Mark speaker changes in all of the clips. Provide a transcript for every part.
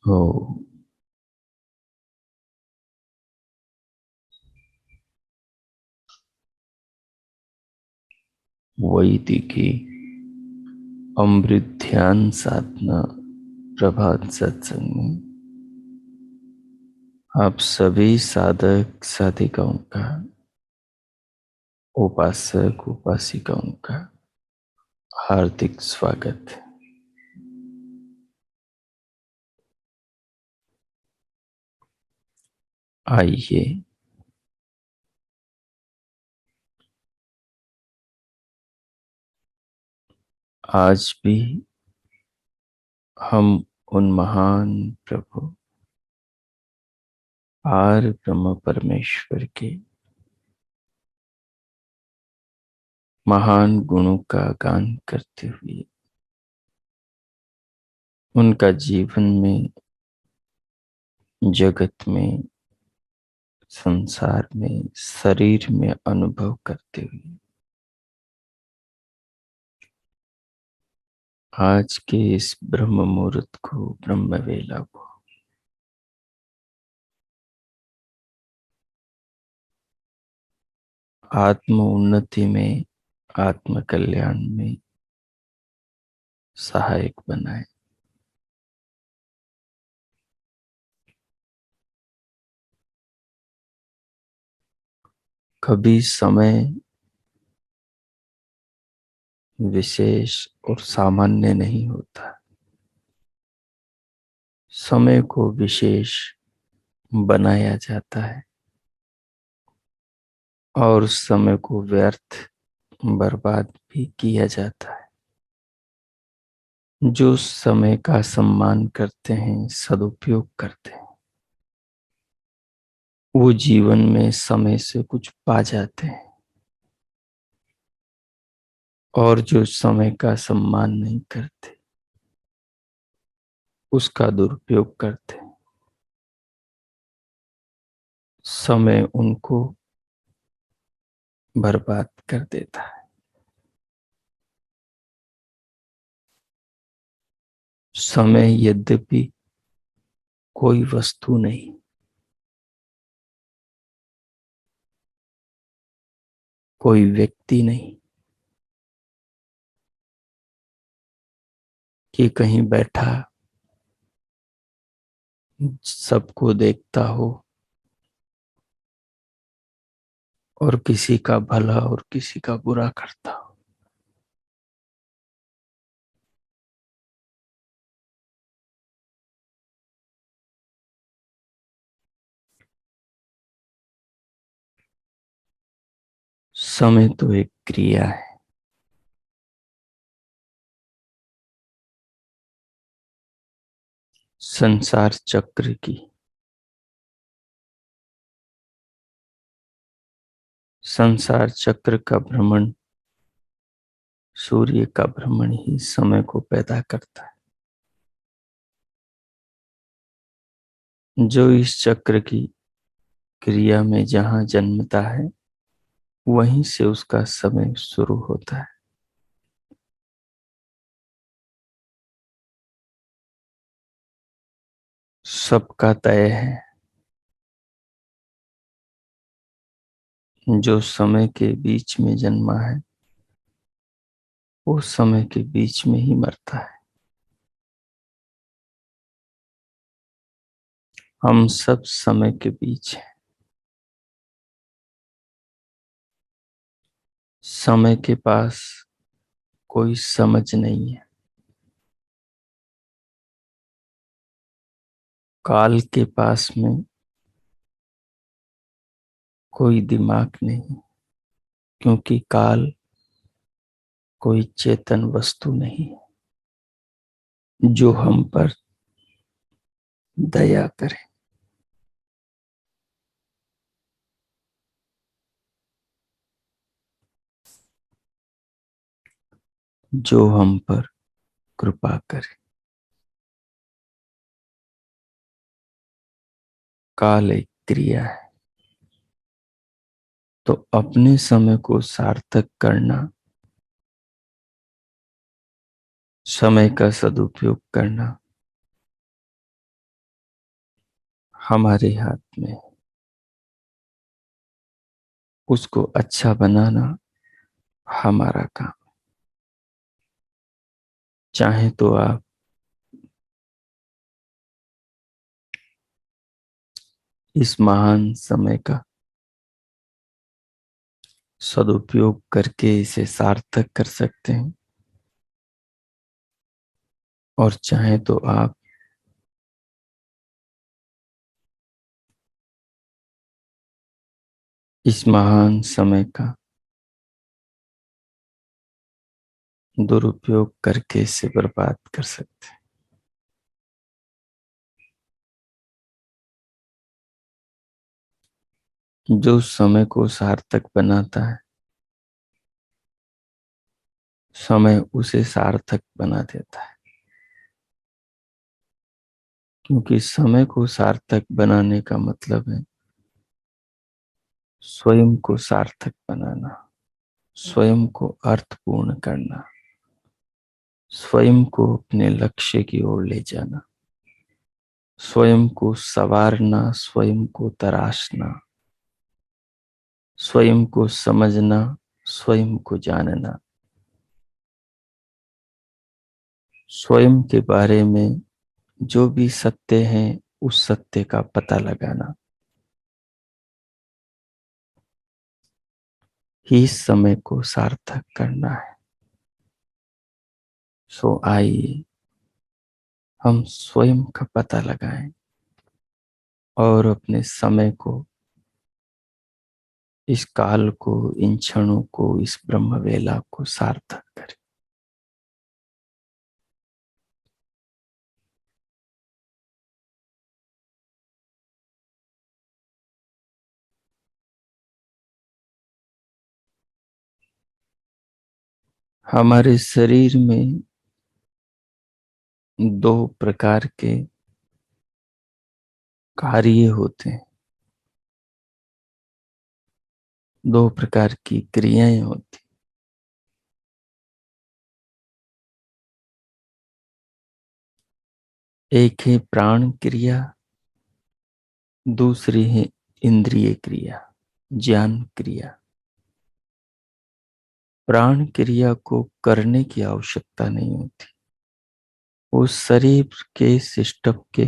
Speaker 1: हो वैदिकी अमृत ध्यान साधना प्रभात सत्संग में आप सभी साधक साधिकाओं का, उपासक उपासिकाओं का हार्दिक स्वागत है। आइए आज भी हम उन महान प्रभु पार ब्रह्म परमेश्वर के महान गुणों का गान करते हुए उनका जीवन में, जगत में, संसार में, शरीर में अनुभव करते हुए आज के इस ब्रह्म मुहूर्त को, ब्रह्म वेला को आत्म उन्नति में, आत्म कल्याण में सहायक बनाए। कभी समय विशेष और सामान्य नहीं होता। समय को विशेष बनाया जाता है और समय को व्यर्थ बर्बाद भी किया जाता है। जो समय का सम्मान करते हैं, सदुपयोग करते हैं, वो जीवन में समय से कुछ पा जाते हैं, और जो समय का सम्मान नहीं करते, उसका दुरुपयोग करते हैं, समय उनको बर्बाद कर देता है। समय यद्यपि कोई वस्तु नहीं, कोई व्यक्ति नहीं कि कहीं बैठा सबको देखता हो और किसी का भला और किसी का बुरा करता हो। समय तो एक क्रिया है। संसार चक्र की, संसार चक्र का भ्रमण, सूर्य का भ्रमण ही समय को पैदा करता है। जो इस चक्र की क्रिया में जहां जन्मता है, वहीं से उसका समय शुरू होता है। सबका तय है। जो समय के बीच में जन्मा है, वो समय के बीच में ही मरता है। हम सब समय के बीच हैं। समय के पास कोई समझ नहीं है। काल के पास में कोई दिमाग नहीं, क्योंकि काल कोई चेतन वस्तु नहीं है जो हम पर दया करे, जो हम पर कृपा करे। काल एक क्रिया है, तो अपने समय को सार्थक करना, समय का सदुपयोग करना हमारे हाथ में है। उसको अच्छा बनाना हमारा काम। चाहे तो आप इस महान समय का सदुपयोग करके इसे सार्थक कर सकते हैं, और चाहे तो आप इस महान समय का दुरुपयोग करके इसे बर्बाद कर सकते हैं। जो समय को सार्थक बनाता है, समय उसे सार्थक बना देता है। क्योंकि समय को सार्थक बनाने का मतलब है स्वयं को सार्थक बनाना, स्वयं को अर्थपूर्ण करना, स्वयं को अपने लक्ष्य की ओर ले जाना, स्वयं को संवारना, स्वयं को तराशना, स्वयं को समझना, स्वयं को जानना, स्वयं के बारे में जो भी सत्य है उस सत्य का पता लगाना ही समय को सार्थक करना है। सो आइए हम स्वयं का पता लगाएं और अपने समय को, इस काल को, इन क्षणों को, इस ब्रह्मवेला को सार्थक करें। हमारे शरीर में दो प्रकार के कार्य होते हैं, दो प्रकार की क्रियाएं होती। एक है प्राण क्रिया, दूसरी है इंद्रिय क्रिया, ज्ञान क्रिया। प्राण क्रिया को करने की आवश्यकता नहीं होती। वो शरीर के सिस्टम के,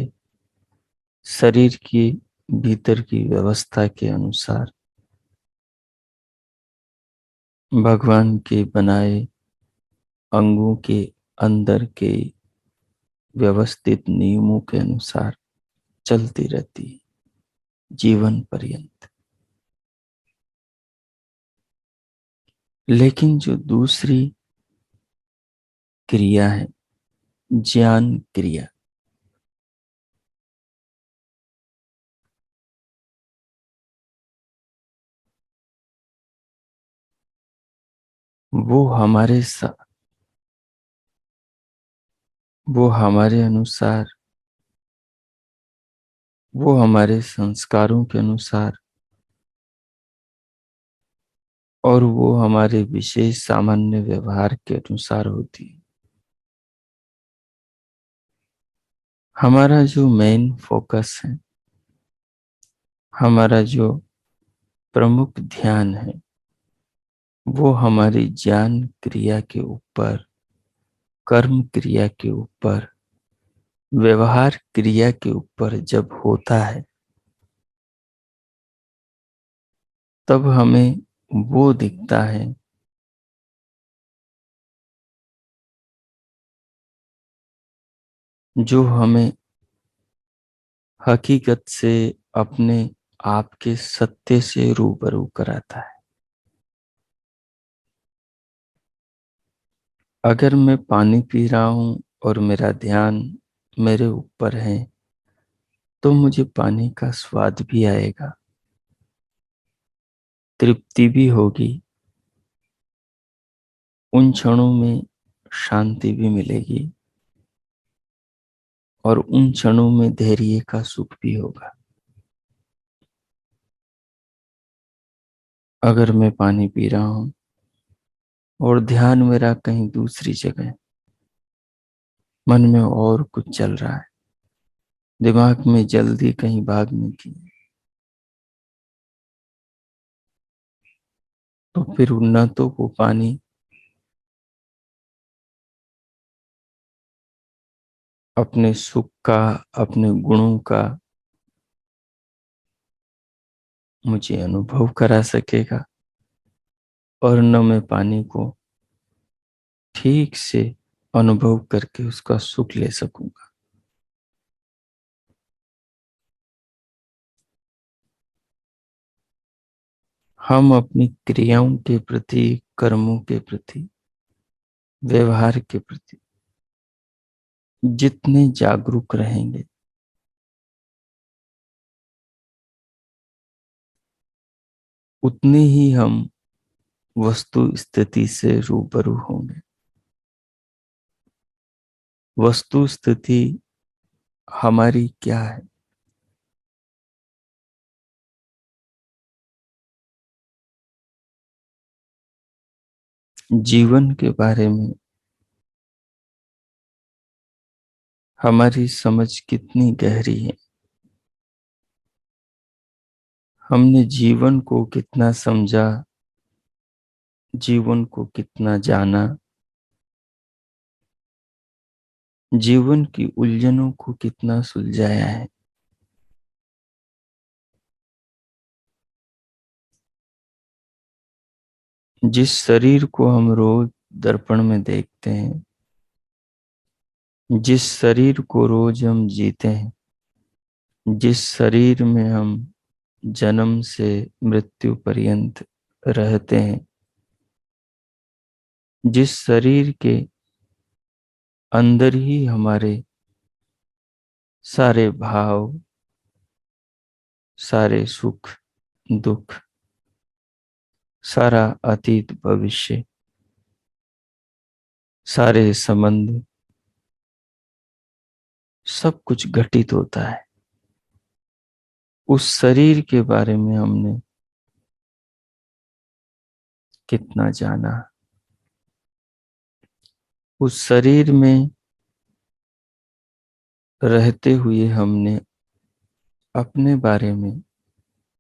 Speaker 1: शरीर की भीतर की व्यवस्था के अनुसार भगवान के बनाए अंगों के अंदर के व्यवस्थित नियमों के अनुसार चलती रहती है जीवन पर्यंत। लेकिन जो दूसरी क्रिया है, ज्ञान क्रिया, वो हमारे वो हमारे अनुसार, वो हमारे संस्कारों के अनुसार, और वो हमारे विशेष सामान्य व्यवहार के अनुसार होती है। हमारा जो मेन फोकस है, हमारा जो प्रमुख ध्यान है, वो हमारी ज्ञान क्रिया के ऊपर, कर्म क्रिया के ऊपर, व्यवहार क्रिया के ऊपर जब होता है, तब हमें वो दिखता है जो हमें हकीकत से अपने आप के सत्य से रूबरू कराता है। अगर मैं पानी पी रहा हूं और मेरा ध्यान मेरे ऊपर है, तो मुझे पानी का स्वाद भी आएगा, तृप्ति भी होगी, उन क्षणों में शांति भी मिलेगी और उन क्षणों में धैर्य का सुख भी होगा। अगर मैं पानी पी रहा हूं और ध्यान मेरा कहीं दूसरी जगह, मन में और कुछ चल रहा है, दिमाग में जल्दी कहीं भागने की, तो फिर न तो वो पानी अपने सुख का, अपने गुणों का मुझे अनुभव करा सकेगा, और न मैं पानी को ठीक से अनुभव करके उसका सुख ले सकूंगा। हम अपनी क्रियाओं के प्रति, कर्मों के प्रति, व्यवहार के प्रति जितने जागरूक रहेंगे, उतने ही हम वस्तु स्थिति से रूबरू होंगे। वस्तु स्थिति हमारी क्या है? जीवन के बारे में हमारी समझ कितनी गहरी है? हमने जीवन को कितना समझा, जीवन को कितना जाना, जीवन की उलझनों को कितना सुलझाया है। जिस शरीर को हम रोज दर्पण में देखते हैं, जिस शरीर को रोज हम जीते हैं, जिस शरीर में हम जन्म से मृत्यु पर्यंत रहते हैं, जिस शरीर के अंदर ही हमारे सारे भाव, सारे सुख दुख, सारा अतीत भविष्य, सारे संबंध, सब कुछ घटित होता है, उस शरीर के बारे में हमने कितना जाना, उस शरीर में रहते हुए हमने अपने बारे में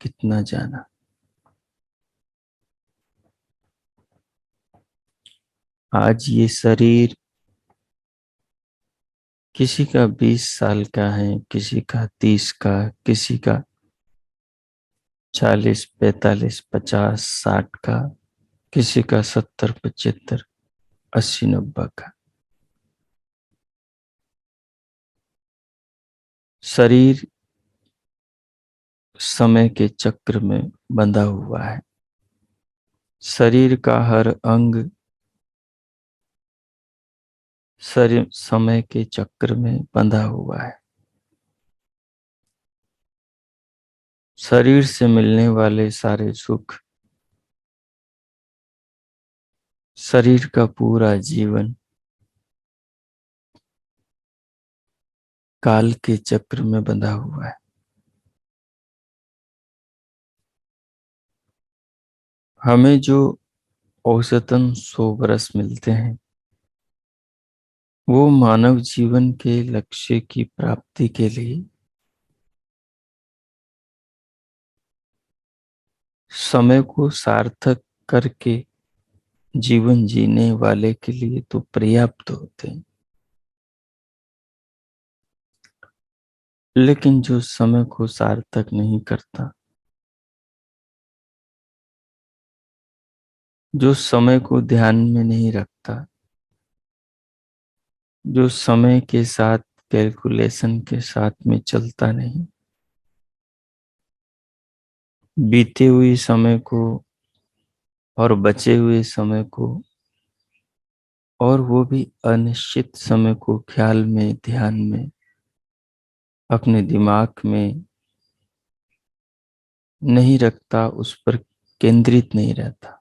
Speaker 1: कितना जाना। आज ये शरीर किसी का 20 साल का है, किसी का 30 का, किसी का 40, 45, 50, 60 का, किसी का 70, 75, 80, 90 का। शरीर समय के चक्र में बंधा हुआ है। शरीर का हर अंग शरीर समय के चक्र में बंधा हुआ है। शरीर से मिलने वाले सारे सुख, शरीर का पूरा जीवन काल के चक्र में बंधा हुआ है। हमें जो औसतन 100 वर्ष मिलते हैं, वो मानव जीवन के लक्ष्य की प्राप्ति के लिए, समय को सार्थक करके जीवन जीने वाले के लिए तो पर्याप्त होते हैं। लेकिन जो समय को सार्थक नहीं करता, जो समय को ध्यान में नहीं रखता, जो समय के साथ कैलकुलेशन के साथ में चलता नहीं। बीते हुए समय को और बचे हुए समय को, और वो भी अनिश्चित समय को ख्याल में, ध्यान में, अपने दिमाग में नहीं रखता, उस पर केंद्रित नहीं रहता,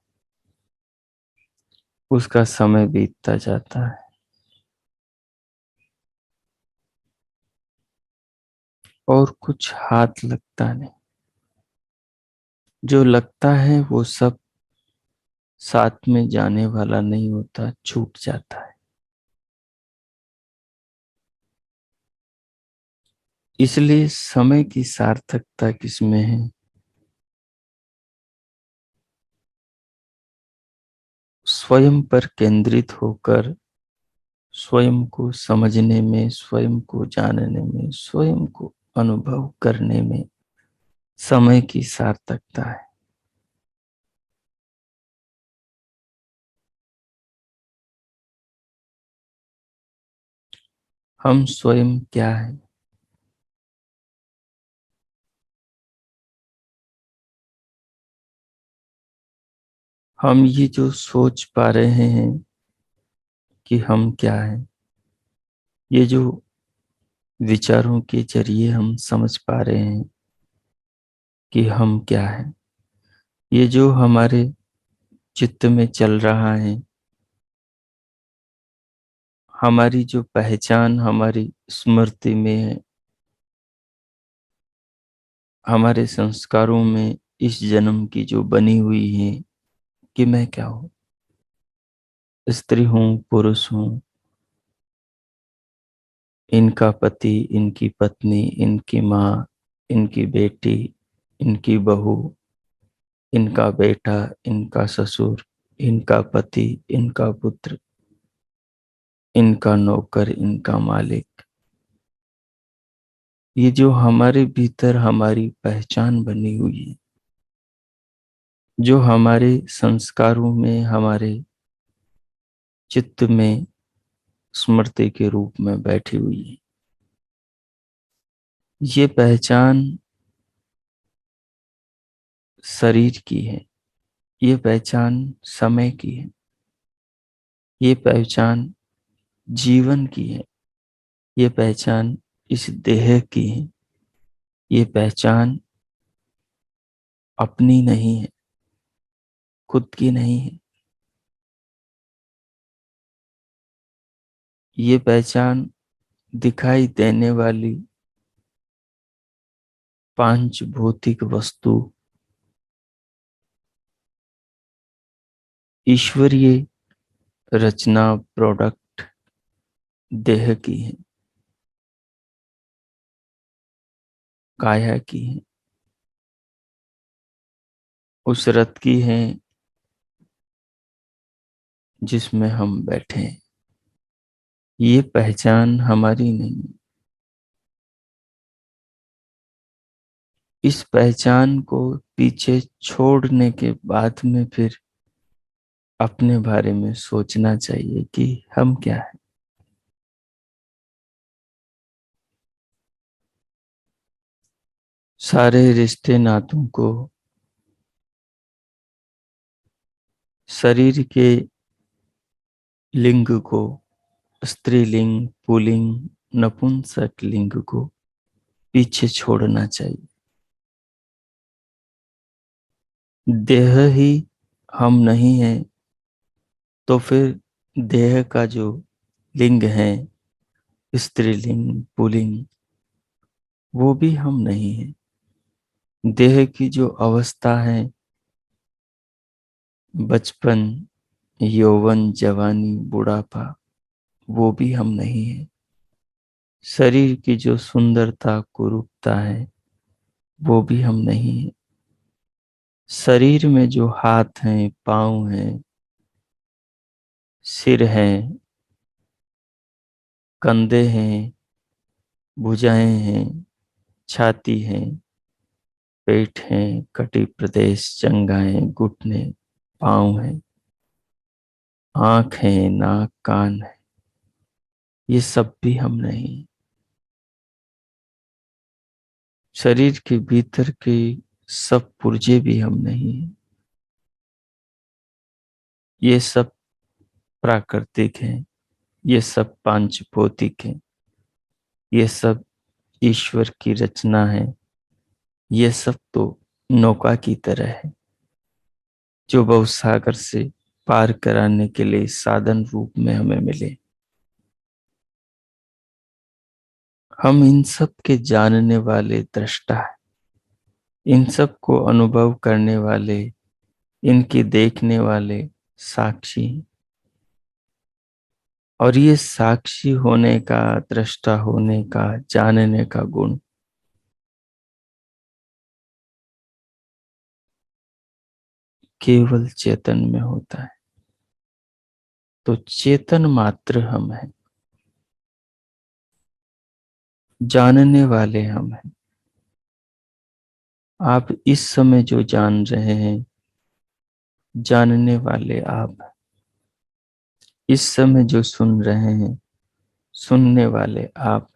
Speaker 1: उसका समय बीतता जाता है और कुछ हाथ लगता नहीं। जो लगता है वो सब साथ में जाने वाला नहीं होता, छूट जाता है। इसलिए समय की सार्थकता किसमें है? स्वयं पर केंद्रित होकर, स्वयं को समझने में, स्वयं को जानने में, स्वयं को अनुभव करने में समय की सार्थकता है। हम स्वयं क्या है? हम ये जो सोच पा रहे हैं कि हम क्या है, ये जो विचारों के जरिए हम समझ पा रहे हैं कि हम क्या है, ये जो हमारे चित्त में चल रहा है, हमारी जो पहचान हमारी स्मृति में है, हमारे संस्कारों में इस जन्म की जो बनी हुई है कि मैं क्या हूँ, स्त्री हूँ, पुरुष हूँ, इनका पति, इनकी पत्नी, इनकी माँ, इनकी बेटी, इनकी बहू, इनका बेटा, इनका ससुर, इनका पति, इनका पुत्र, इनका नौकर, इनका मालिक। ये जो हमारे भीतर हमारी पहचान बनी हुई है, जो हमारे संस्कारों में, हमारे चित्त में स्मृति के रूप में बैठी हुई है, ये पहचान शरीर की है, ये पहचान समय की है, ये पहचान जीवन की है, ये पहचान इस देह की है, ये पहचान अपनी नहीं है, खुद की नहीं है। ये पहचान दिखाई देने वाली पांच भौतिक वस्तु ईश्वरीय रचना, प्रोडक्ट देह की है, काया की है, उस रथ की है जिसमें हम बैठे हैं। ये पहचान हमारी नहीं। इस पहचान को पीछे छोड़ने के बाद में फिर अपने बारे में सोचना चाहिए कि हम क्या है। सारे रिश्ते नातों को शरीर के लिंग को, स्त्रीलिंग, पुल्लिंग, नपुंसक लिंग को पीछे छोड़ना चाहिए। देह ही हम नहीं है तो फिर देह का जो लिंग है, स्त्रीलिंग, पुल्लिंग, वो भी हम नहीं है। देह की जो अवस्था है, बचपन, यौवन, जवानी, बुढ़ापा, वो भी हम नहीं है। शरीर की जो सुंदरता, कुरूपता है, वो भी हम नहीं है। शरीर में जो हाथ हैं, पाँव हैं, सिर है, कंधे हैं, भुजाएं हैं, छाती है, पेट है, कटी प्रदेश, जंघाएं, घुटने, पाँव है, आँख है, नाक, कान है, ये सब भी हम नहीं। शरीर के भीतर के सब पुर्जे भी हम नहीं हैं। ये सब प्राकृतिक हैं, ये सब पांच भौतिक हैं, ये सब ईश्वर की रचना है। ये सब तो नौका की तरह है जो भवसागर से पार कराने के लिए साधन रूप में हमें मिले। हम इन सब के जानने वाले दृष्टा हैं, इन सब को अनुभव करने वाले, इनकी देखने वाले साक्षी हैं। और ये साक्षी होने का, दृष्टा होने का, जानने का गुण केवल चेतन में होता है। तो चेतन मात्र हम हैं, जानने वाले हम हैं। आप इस समय जो जान रहे हैं, जानने वाले आप हैं। इस समय जो सुन रहे हैं, सुनने वाले आप।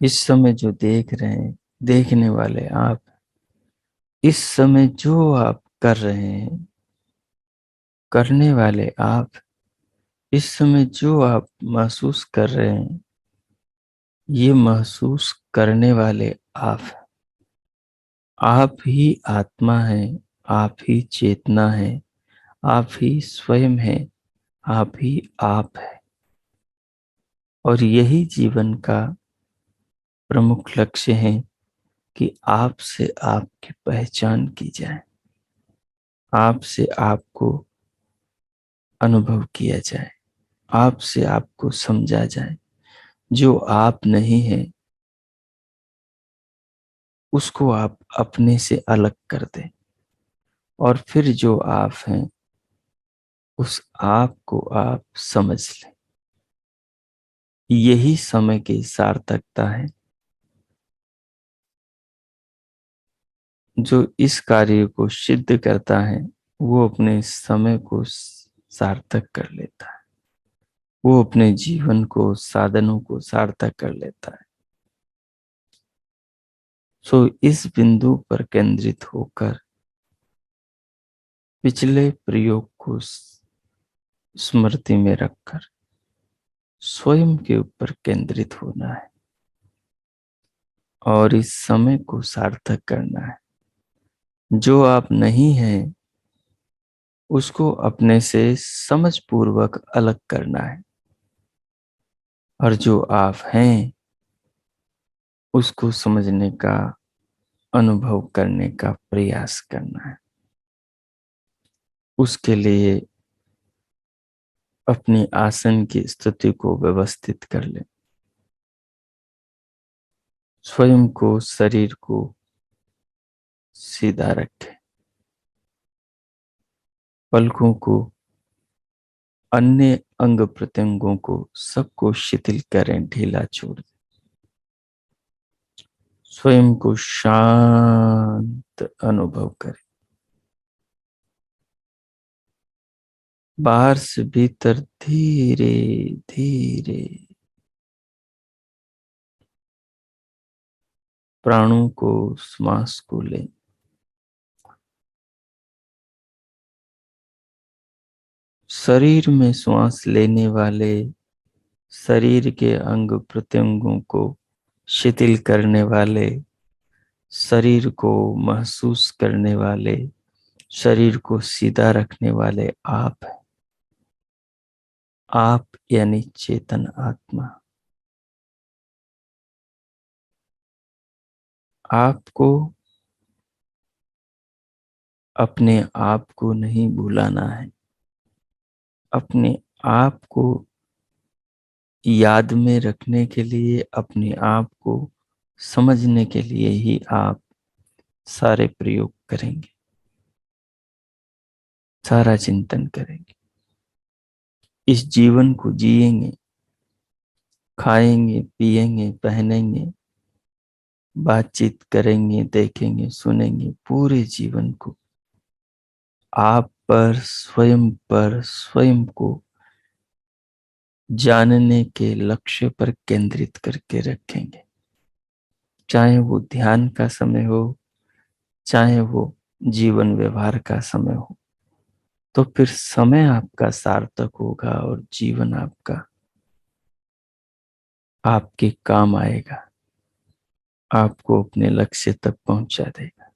Speaker 1: इस समय जो देख रहे हैं, देखने वाले आप। इस समय जो आप कर रहे हैं, करने वाले आप। इस समय जो आप महसूस कर रहे हैं, ये महसूस करने वाले आप। आप ही आत्मा है, आप ही चेतना है, आप ही स्वयं है, आप ही आप है। और यही जीवन का प्रमुख लक्ष्य है कि आपसे आपकी पहचान की जाए, आपसे आपको अनुभव किया जाए, आपसे आपको समझा जाए। जो आप नहीं है उसको आप अपने से अलग कर दें, और फिर जो आप हैं उस आप को आप समझ लें। यही समय की सार्थकता है। जो इस कार्य को सिद्ध करता है वो अपने समय को सार्थक कर लेता है, वो अपने जीवन को, साधनों को सार्थक कर लेता है। सो इस बिंदु पर केंद्रित होकर पिछले प्रयोग को स्मृति में रखकर स्वयं के ऊपर केंद्रित होना है और इस समय को सार्थक करना है। जो आप नहीं हैं उसको अपने से समझपूर्वक अलग करना है, और जो आप हैं उसको समझने का, अनुभव करने का प्रयास करना है। उसके लिए अपनी आसन की स्थिति को व्यवस्थित कर लें। स्वयं को, शरीर को सीधा रखें। पलकों को, अन्य अंग प्रत्यंगों को, सबको शिथिल करें, ढीला छोड़ दें। स्वयं को शांत अनुभव करें। बाहर से भीतर धीरे धीरे प्राणों को, श्वास को लें। शरीर में श्वास लेने वाले, शरीर के अंग प्रत्यंगों को शिथिल करने वाले, शरीर को महसूस करने वाले, शरीर को सीधा रखने वाले आप हैं। आप यानी चेतन आत्मा। आपको अपने आप को नहीं भुलाना है। अपने आप को याद में रखने के लिए, अपने आप को समझने के लिए ही आप सारे प्रयोग करेंगे, सारा चिंतन करेंगे। इस जीवन को जिएंगे, खाएंगे, पिएंगे, पहनेंगे, बातचीत करेंगे, देखेंगे, सुनेंगे। पूरे जीवन को आप पर, स्वयं को जानने के लक्ष्य पर केंद्रित करके रखेंगे। चाहे वो ध्यान का समय हो, चाहे वो जीवन व्यवहार का समय हो, तो फिर समय आपका सार्थक होगा और जीवन आपका आपके काम आएगा, आपको अपने लक्ष्य तक पहुंचा देगा।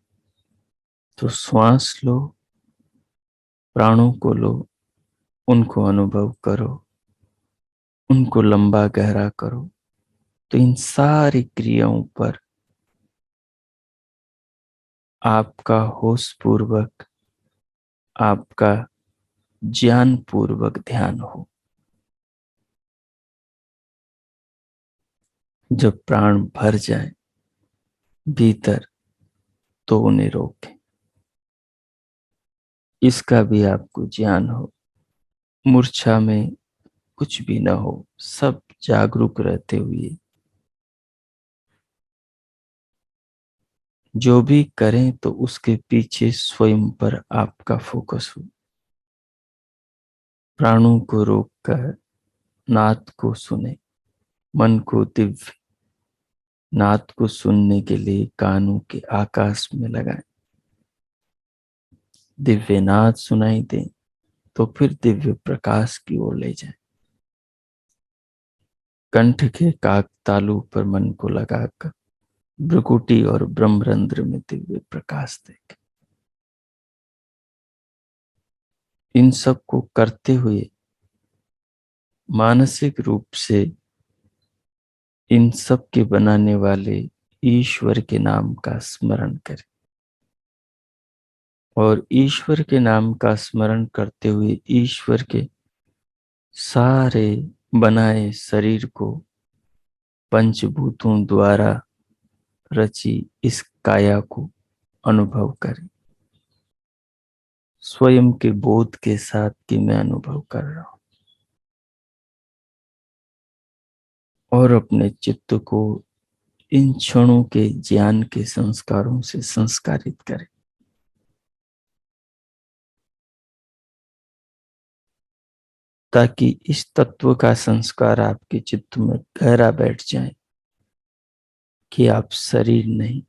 Speaker 1: तो श्वास लो, प्राणों को लो, उनको अनुभव करो, उनको लंबा गहरा करो। तो इन सारी क्रियाओं पर आपका होश पूर्वक, आपका ज्ञान पूर्वक ध्यान हो। जब प्राण भर जाए भीतर तो उन्हें रोकें। इसका भी आपको ज्ञान हो। मूर्छा में कुछ भी न हो, सब जागरूक रहते हुए जो भी करें तो उसके पीछे स्वयं पर आपका फोकस हो। प्राणों को रोककर नाद को सुने। मन को दिव्य नाद को सुनने के लिए कानों के आकाश में लगाएं। दिव्य नाद सुनाई दे तो फिर दिव्य प्रकाश की ओर ले जाएं। कंठ के काक तालु पर मन को लगाकर भ्रुकुटी और ब्रह्मरंध्र में दिव्य प्रकाश देखें। इन सब को करते हुए मानसिक रूप से इन सब के बनाने वाले ईश्वर के नाम का स्मरण करें। और ईश्वर के नाम का स्मरण करते हुए ईश्वर के सारे बनाए शरीर को पंचभूतों द्वारा रची इस काया को अनुभव करें, स्वयं के बोध के साथ कि मैं अनुभव कर रहा हूं। और अपने चित्त को इन क्षणों के ज्ञान के संस्कारों से संस्कारित करें। ताकि इस तत्व का संस्कार आपके चित्त में गहरा बैठ जाए कि आप शरीर नहीं,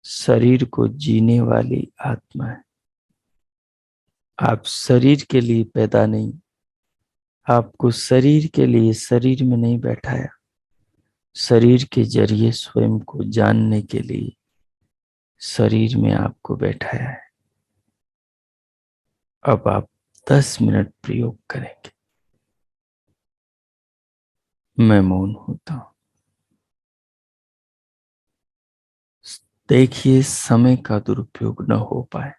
Speaker 1: शरीर को जीने वाली आत्मा है। आप शरीर के लिए पैदा नहीं, आपको शरीर के लिए शरीर में नहीं बैठाया, शरीर के जरिए स्वयं को जानने के लिए शरीर में आपको बैठाया है। अब आप 10 मिनट प्रयोग करेंगे। मैं मौन होता हूं। देखिए समय का दुरुपयोग न हो पाए।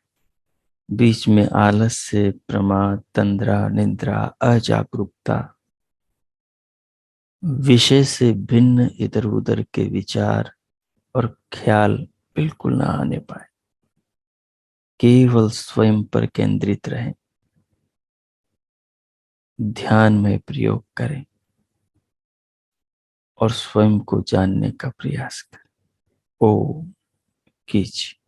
Speaker 1: बीच में आलस्य, प्रमाद, तंद्रा, निद्रा, अजागरूकता, विषय से भिन्न इधर उधर के विचार और ख्याल बिल्कुल ना आने पाए। केवल स्वयं पर केंद्रित रहें। ध्यान में प्रयोग करें और स्वयं को जानने का प्रयास करें। ओम कीजिए।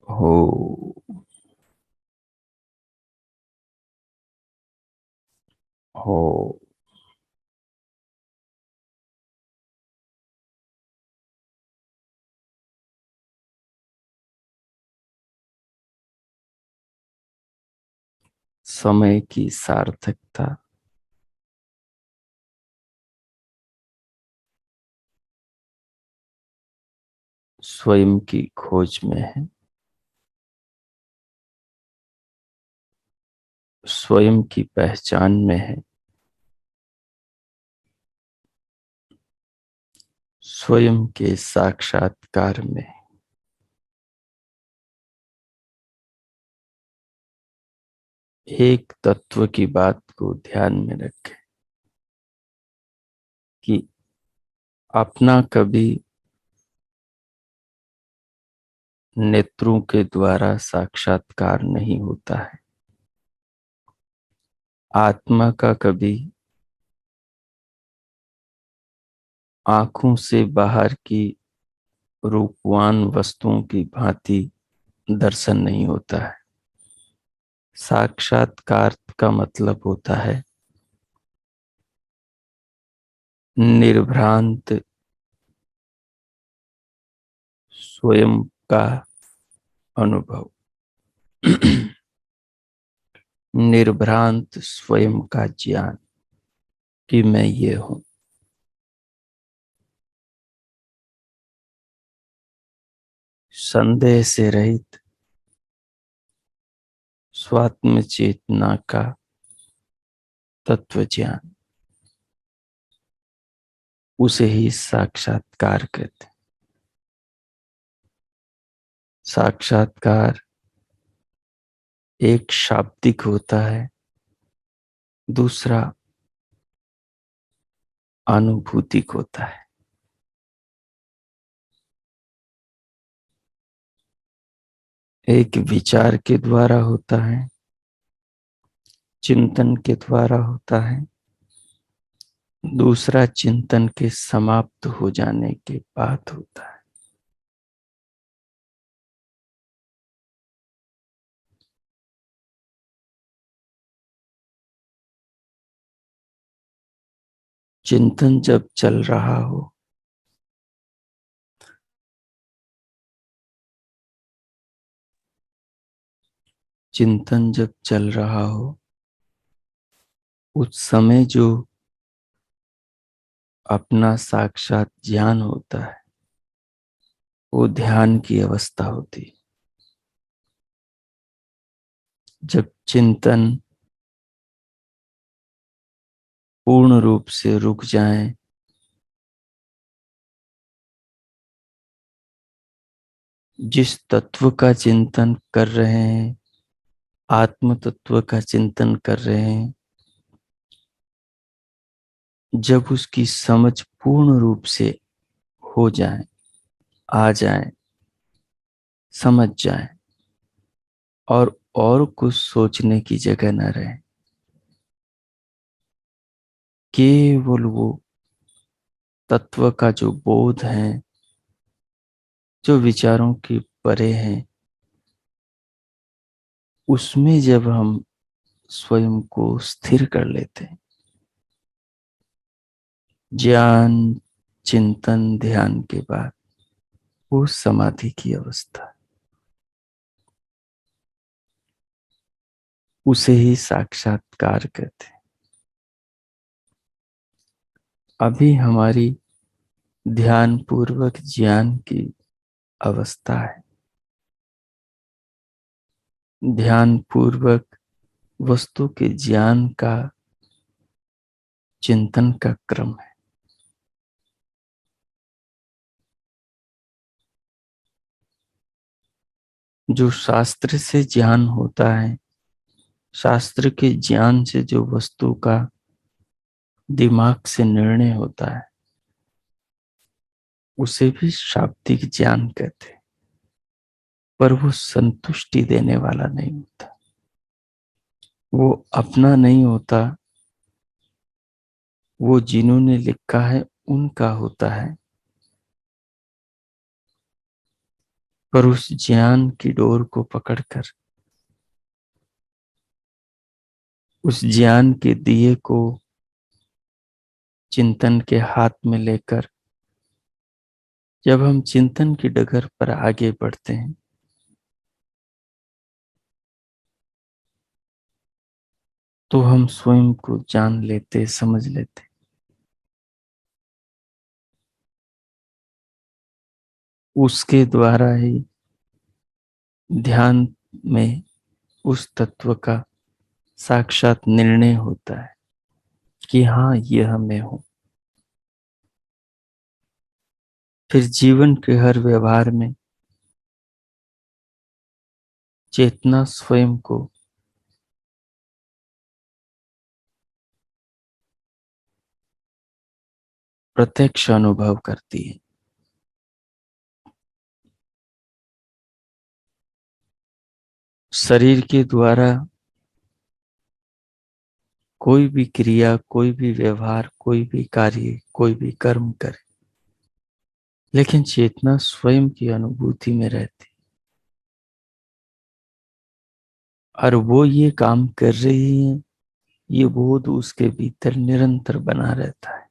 Speaker 1: हो हो। समय की सार्थकता स्वयं की खोज में है, स्वयं की पहचान में है, स्वयं के साक्षात्कार में है। एक तत्व की बात को ध्यान में रखें कि अपना कभी नेत्रों के द्वारा साक्षात्कार नहीं होता है। आत्मा का कभी आंखों से बाहर की रूपवान वस्तुओं की भांति दर्शन नहीं होता है। साक्षात्कार का मतलब होता है निर्भ्रांत स्वयं का अनुभव। निर्भ्रांत स्वयं का ज्ञान कि मैं ये हूं। संदेह से रहित स्वात्म चेतना का तत्व ज्ञान, उसे ही साक्षात्कार कहते हैं। साक्षात्कार एक शाब्दिक होता है, दूसरा अनुभूतिक होता है। एक विचार के द्वारा होता है, चिंतन के द्वारा होता है, दूसरा चिंतन के समाप्त हो जाने के बाद होता है। चिंतन जब चल रहा हो, चिंतन जब चल रहा हो, उस समय जो अपना साक्षात ज्ञान होता है, वो ध्यान की अवस्था होती है। जब चिंतन पूर्ण रूप से रुक जाए, जिस तत्व का चिंतन कर रहे हैं, आत्म तत्व का चिंतन कर रहे हैं, जब उसकी समझ पूर्ण रूप से हो जाए, आ जाए, समझ जाए, और कुछ सोचने की जगह न रहे, केवल वो तत्व का जो बोध है, जो विचारों के परे हैं, उसमें जब हम स्वयं को स्थिर कर लेते हैं, ज्ञान चिंतन ध्यान के बाद वो समाधि की अवस्था, उसे ही साक्षात्कार कहते हैं। अभी हमारी ध्यान पूर्वक ज्ञान की अवस्था है, ध्यान पूर्वक वस्तु के ज्ञान का चिंतन का क्रम है। जो शास्त्र से ज्ञान होता है, शास्त्र के ज्ञान से जो वस्तु का दिमाग से निर्णय होता है, उसे भी शाब्दिक ज्ञान कहते हैं, पर वो संतुष्टि देने वाला नहीं होता, वो अपना नहीं होता, वो जिन्होंने लिखा है उनका होता है। पर उस ज्ञान की डोर को पकड़कर, उस ज्ञान के दिए को चिंतन के हाथ में लेकर जब हम चिंतन की डगर पर आगे बढ़ते हैं, तो हम स्वयं को जान लेते, समझ लेते। उसके द्वारा ही ध्यान में उस तत्व का साक्षात निर्णय होता है कि हाँ, यह मैं हूं। फिर जीवन के हर व्यवहार में चेतना स्वयं को प्रत्यक्ष अनुभव करती है। शरीर के द्वारा कोई भी क्रिया, कोई भी व्यवहार, कोई भी कार्य, कोई भी कर्म करे, लेकिन चेतना स्वयं की अनुभूति में रहती, और वो ये काम कर रही है, ये बोध उसके भीतर निरंतर बना रहता है।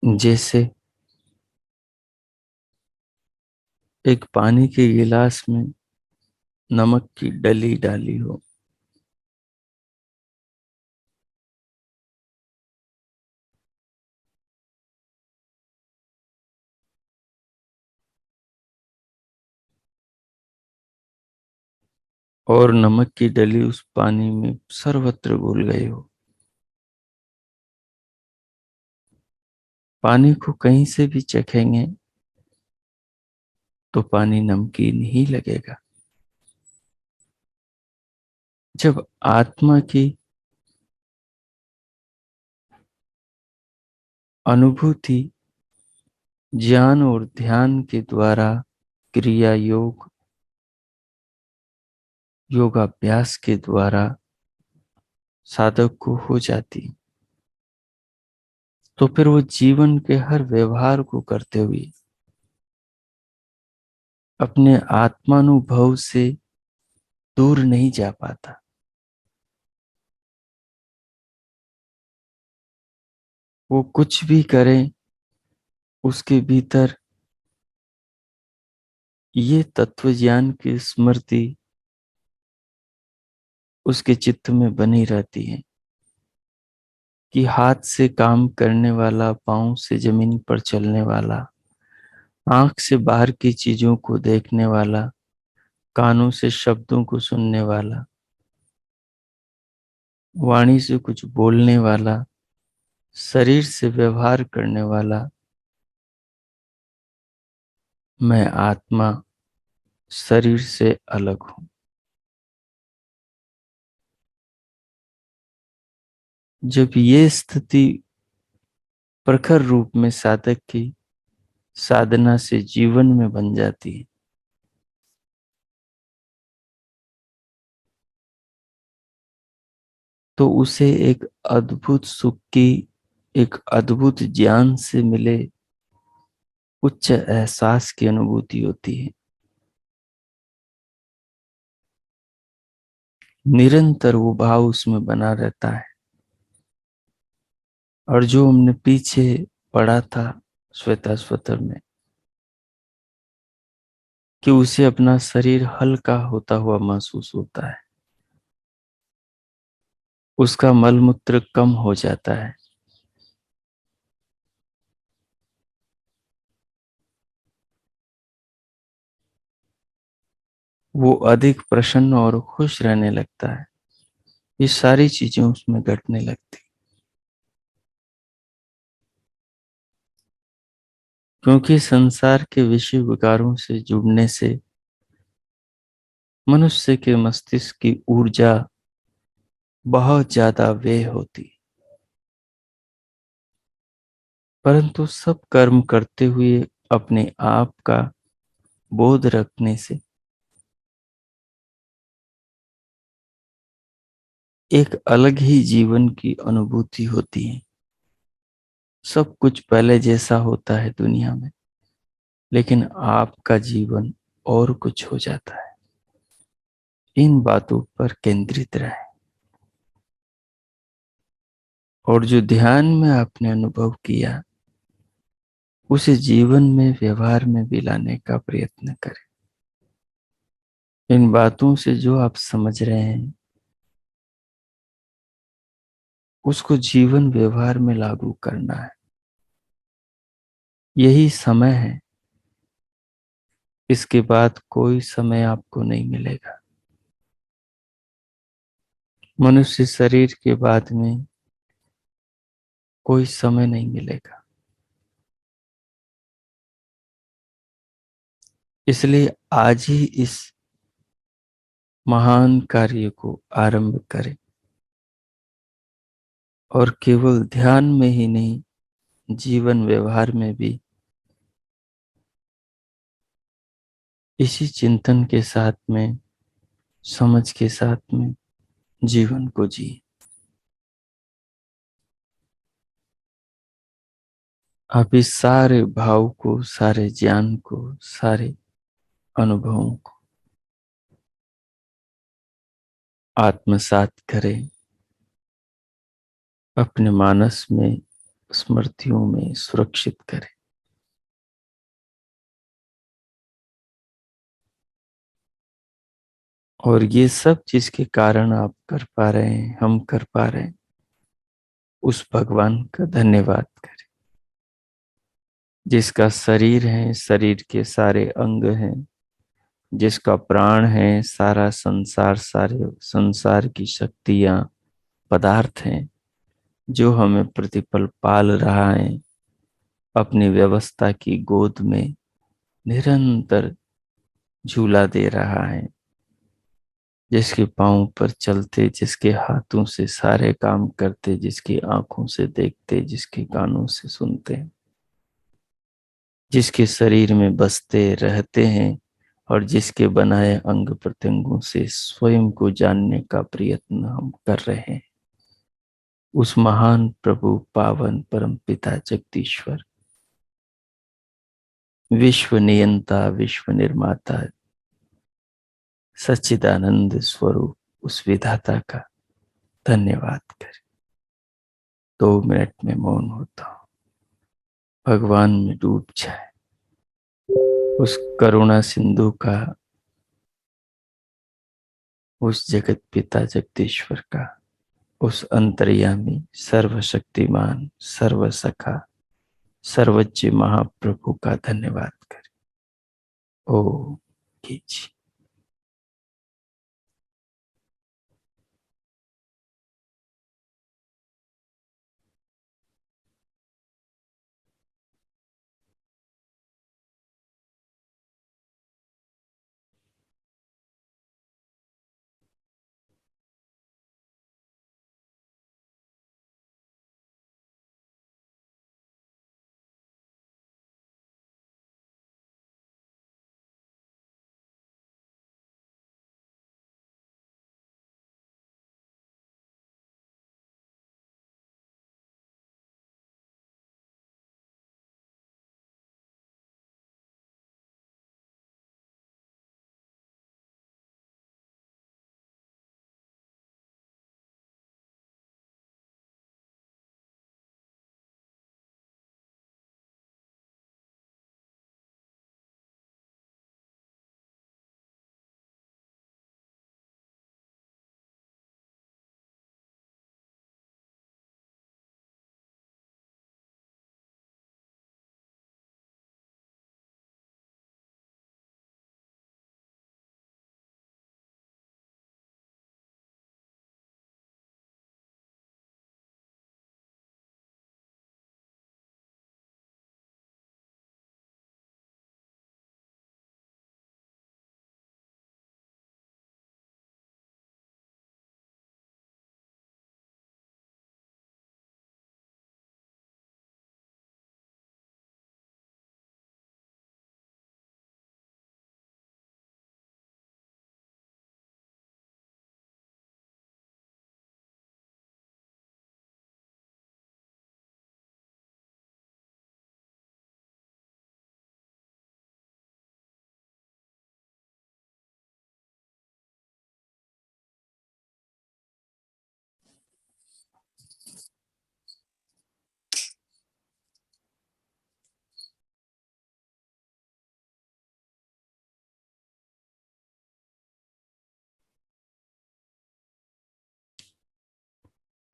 Speaker 1: जैसे एक पानी के गिलास में नमक की डली डाली हो, और नमक की डली उस पानी में सर्वत्र घुल गई हो, पानी को कहीं से भी चखेंगे तो पानी नमकीन ही लगेगा। जब आत्मा की अनुभूति ज्ञान और ध्यान के द्वारा, क्रिया योग, योगाभ्यास के द्वारा साधक को हो जाती, तो फिर वो जीवन के हर व्यवहार को करते हुए अपने आत्मानुभव से दूर नहीं जा पाता। वो कुछ भी करे, उसके भीतर ये तत्व ज्ञान की स्मृति उसके चित्त में बनी रहती है कि हाथ से काम करने वाला, पांव से जमीन पर चलने वाला, आंख से बाहर की चीजों को देखने वाला, कानों से शब्दों को सुनने वाला, वाणी से कुछ बोलने वाला, शरीर से व्यवहार करने वाला, मैं आत्मा शरीर से अलग हूं। जब ये स्थिति प्रखर रूप में साधक की साधना से जीवन में बन जाती है, तो उसे एक अद्भुत सुख की, एक अद्भुत ज्ञान से मिले उच्च एहसास की अनुभूति होती है। निरंतर वो भाव उसमें बना रहता है। और जो हमने पीछे पढ़ा था श्वेता स्वतर में, कि उसे अपना शरीर हल्का होता हुआ महसूस होता है, उसका मलमूत्र कम हो जाता है, वो अधिक प्रसन्न और खुश रहने लगता है। ये सारी चीजें उसमें घटने लगती, क्योंकि संसार के विषय विकारों से जुड़ने से मनुष्य के मस्तिष्क की ऊर्जा बहुत ज्यादा व्यय होती, परंतु सब कर्म करते हुए अपने आप का बोध रखने से एक अलग ही जीवन की अनुभूति होती है। सब कुछ पहले जैसा होता है दुनिया में, लेकिन आपका जीवन और कुछ हो जाता है। इन बातों पर केंद्रित रहें और जो ध्यान में आपने अनुभव किया उसे जीवन में व्यवहार में भी लाने का प्रयत्न करें। इन बातों से जो आप समझ रहे हैं उसको जीवन व्यवहार में लागू करना है। यही समय है, इसके बाद कोई समय आपको नहीं मिलेगा। मनुष्य शरीर के बाद में कोई समय नहीं मिलेगा। इसलिए आज ही इस महान कार्य को आरंभ करें और केवल ध्यान में ही नहीं, जीवन व्यवहार में भी इसी चिंतन के साथ में, समझ के साथ में जीवन को जिए। आप इस सारे भाव को, सारे ज्ञान को, सारे अनुभवों को आत्मसात करें, अपने मानस में, स्मृतियों में सुरक्षित करें। और ये सब जिसके कारण आप कर पा रहे हैं, हम कर पा रहे हैं, उस भगवान का धन्यवाद करें। जिसका शरीर है, शरीर के सारे अंग हैं, जिसका प्राण है, सारा संसार, सारे संसार की शक्तियां, पदार्थ हैं, जो हमें प्रतिपल पाल रहा है, अपनी व्यवस्था की गोद में निरंतर झूला दे रहा है, जिसके पांव पर चलते, जिसके हाथों से सारे काम करते, जिसकी आंखों से देखते, जिसके कानों से सुनते, जिसके शरीर में बसते रहते हैं और जिसके बनाए अंग प्रत्यंगों से स्वयं को जानने का प्रयत्न हम कर रहे हैं, उस महान प्रभु, पावन परम पिता जगदीश्वर, विश्व नियंता, विश्व निर्माता, सच्चिदानंद स्वरूप उस विधाता का धन्यवाद करें। 2 मिनट में मौन होता हूं। भगवान में डूब जाए, उस करुणा सिंधु का, उस जगत पिता जगदीश्वर का, उस अंतर्यामी, सर्वशक्तिमान, सर्वसखा, सर्वज्ञ महाप्रभु का धन्यवाद करें। ओ कीजिए।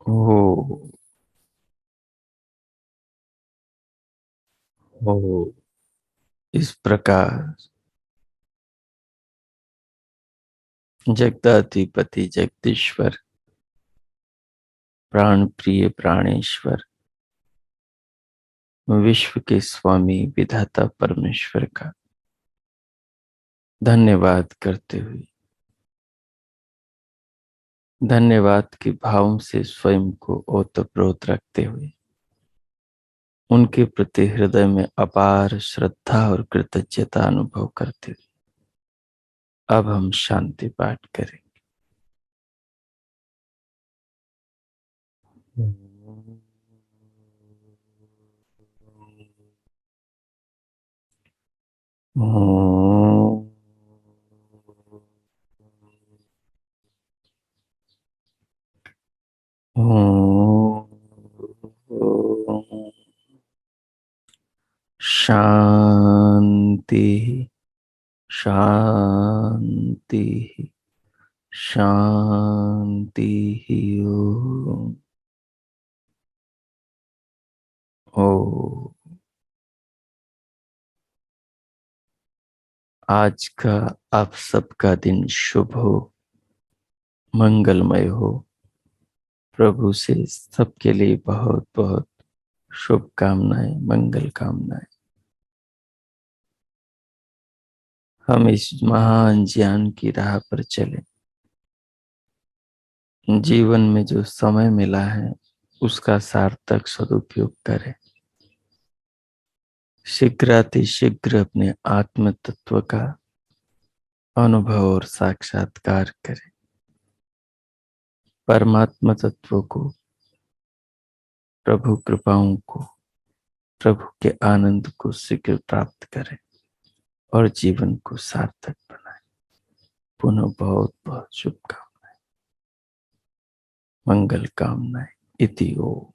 Speaker 1: ओ ओ इस प्रकार जगदाधिपति जगदीश्वर, प्राण प्रिय प्राणेश्वर, विश्व के स्वामी विधाता परमेश्वर का धन्यवाद करते हुए, धन्यवाद के भाव से स्वयं को ओतप्रोत रखते हुए, उनके प्रति हृदय में अपार श्रद्धा और कृतज्ञता अनुभव करते हुए अब हम शांति पाठ करें। शांति शांति शांति। ओ आज का आप सबका दिन शुभ हो, मंगलमय हो। प्रभु से सबके लिए बहुत बहुत शुभकामनाएं, मंगल कामनाएं। हम इस महान ज्ञान की राह पर चले। जीवन में जो समय मिला है उसका सार्थक सदुपयोग करें। शीघ्रातिशीघ्र अपने आत्म तत्व का अनुभव और साक्षात्कार करें। परमात्मा तत्व को, प्रभु कृपाओं को, प्रभु के आनंद को शीघ्र प्राप्त करें और जीवन को सार्थक बनाएं। पुनः बहुत बहुत शुभकामनाएं, मंगल कामनाएं। इति ओम।